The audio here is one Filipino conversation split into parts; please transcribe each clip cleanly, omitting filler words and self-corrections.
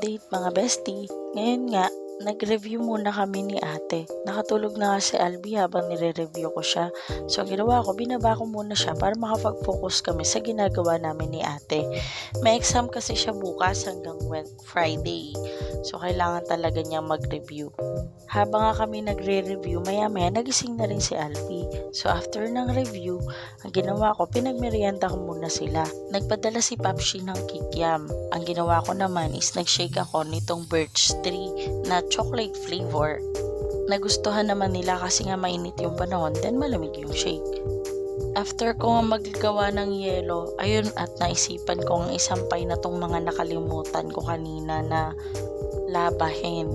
update mga bestie. Ngayon nga, nag-review muna kami ni ate. Nakatulog na nga si Albi habang nire-review ko siya. So, ang ginawa ko, binaba ko muna siya para makapag-focus kami sa ginagawa namin ni ate. May exam kasi siya bukas hanggang Friday. So, kailangan talaga niya mag-review. Habang nga kami nagre-review, maya-maya nagising na rin si Albi. So, after ng review, ang ginawa ko, pinagmerienda ko muna sila. Nagpadala si Papshi ng kikiam. Ang ginawa ko naman is nag-shake ako nitong birch tree na chocolate flavor. Nagustuhan naman nila kasi nga mainit yung panahon, then malamig yung shake. After ko nga maggawa ng yelo, ayun at naisipan kong isampay na tong mga nakalimutan ko kanina na labahin.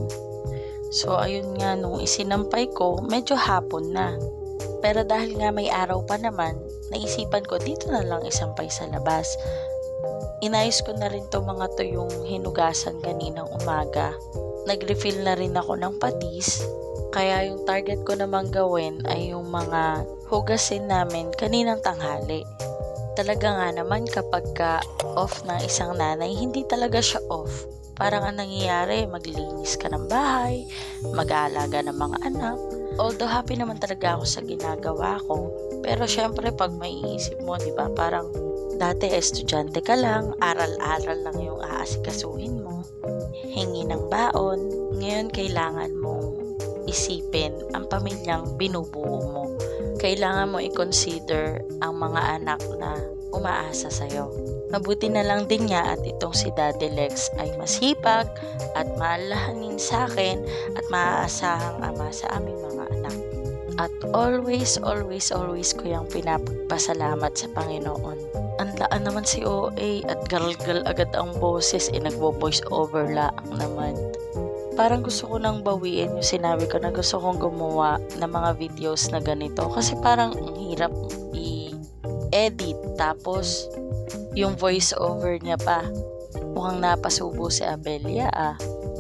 So ayun nga, nung isinampay ko, medyo hapon na. Pero dahil nga may araw pa naman, naisipan ko dito na lang isampay sa labas. Inayos ko na rin to mga to yung hinugasan kaninang umaga. Nag-refill na rin ako ng patis. Kaya yung target ko namang gawin ay yung mga hugasin namin kaninang tanghali. Talaga nga naman kapag off ng isang nanay, hindi talaga siya off. Parang ang nangyayari, maglilinis ka ng bahay, mag-aalaga ng mga anak. Although happy naman talaga ako sa ginagawa ko. Pero syempre pag maiisip mo, di ba, parang dati estudyante ka lang, aral-aral lang yung aasikasuhin mo, hingi ng baon. Ngayon kailangan mong isipin ang pamilyang binubuo mo. Kailangan mo i-consider ang mga anak na umaasa sa'yo. Mabuti na lang din nga at itong si Daddy Lex ay masipag at maalahanin sa akin at maaasahang ama sa aming mga anak. At always ko yung pinapasalamat sa Panginoon. Ang laan naman si OA at galgal agad ang boses, nagbo-voice over lang naman. Parang gusto ko nang bawiin yung sinabi ko na gusto kong gumawa ng mga videos na ganito. Kasi parang ang hirap i-edit. Tapos, yung voice over niya pa. Mukhang napasubo si Abelia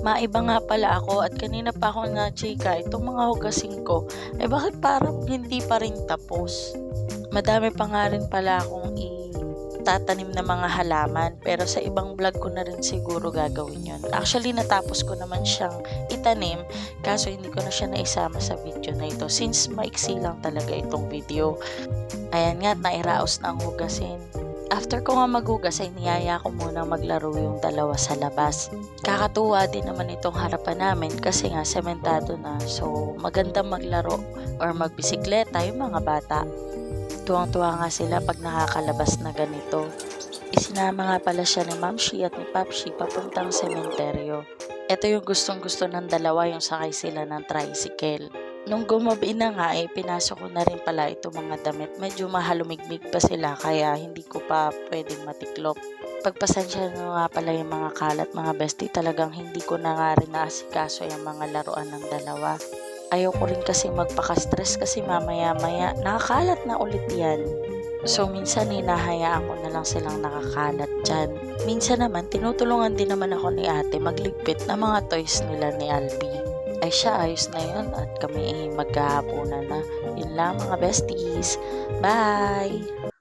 Maiba nga pala ako at kanina pa ako na-chika itong mga hugasin ko. Eh bakit parang hindi pa rin tapos? Madami pa nga rin pala akong tatanim na mga halaman, pero sa ibang vlog ko na rin siguro gagawin yun. Actually, natapos ko naman siyang itanim, kaso hindi ko na siya naisama sa video na ito since maiksi lang talaga itong video. Ayan nga, nairaos na ang hugasin. After ko nga maghugas ay niyaya ko muna maglaro yung dalawa sa labas. Kakatuwa din naman itong harapan namin kasi nga sementado na, so maganda maglaro or magbisikleta yung mga bata. Tuwang-tuwa nga sila pag nakakalabas na ganito. Isinama nga pala siya ni Mamshi at ni Papshi papuntang sementeryo. Ito yung gustong-gusto ng dalawa, yung sakay sila ng tricycle. Nung gumabi na nga pinasok ko na rin pala itong mga damit. Medyo mahalumigmig pa sila kaya hindi ko pa pwedeng matiklop. Pagpasensya na nga pala yung mga kalat mga bestie, talagang hindi ko na nga rin naasikaso yung mga laruan ng dalawa. Ayoko rin kasi magpaka-stress kasi mamaya-maya nakakalat na ulit yan. So minsan hinahayaan ko na lang silang nakakalat dyan. Minsan naman tinutulungan din naman ako ni ate magligpit ng mga toys nila ni Albi. Ay siya, ayos na yun at kami maghahapunan na. Yun lang mga besties. Bye!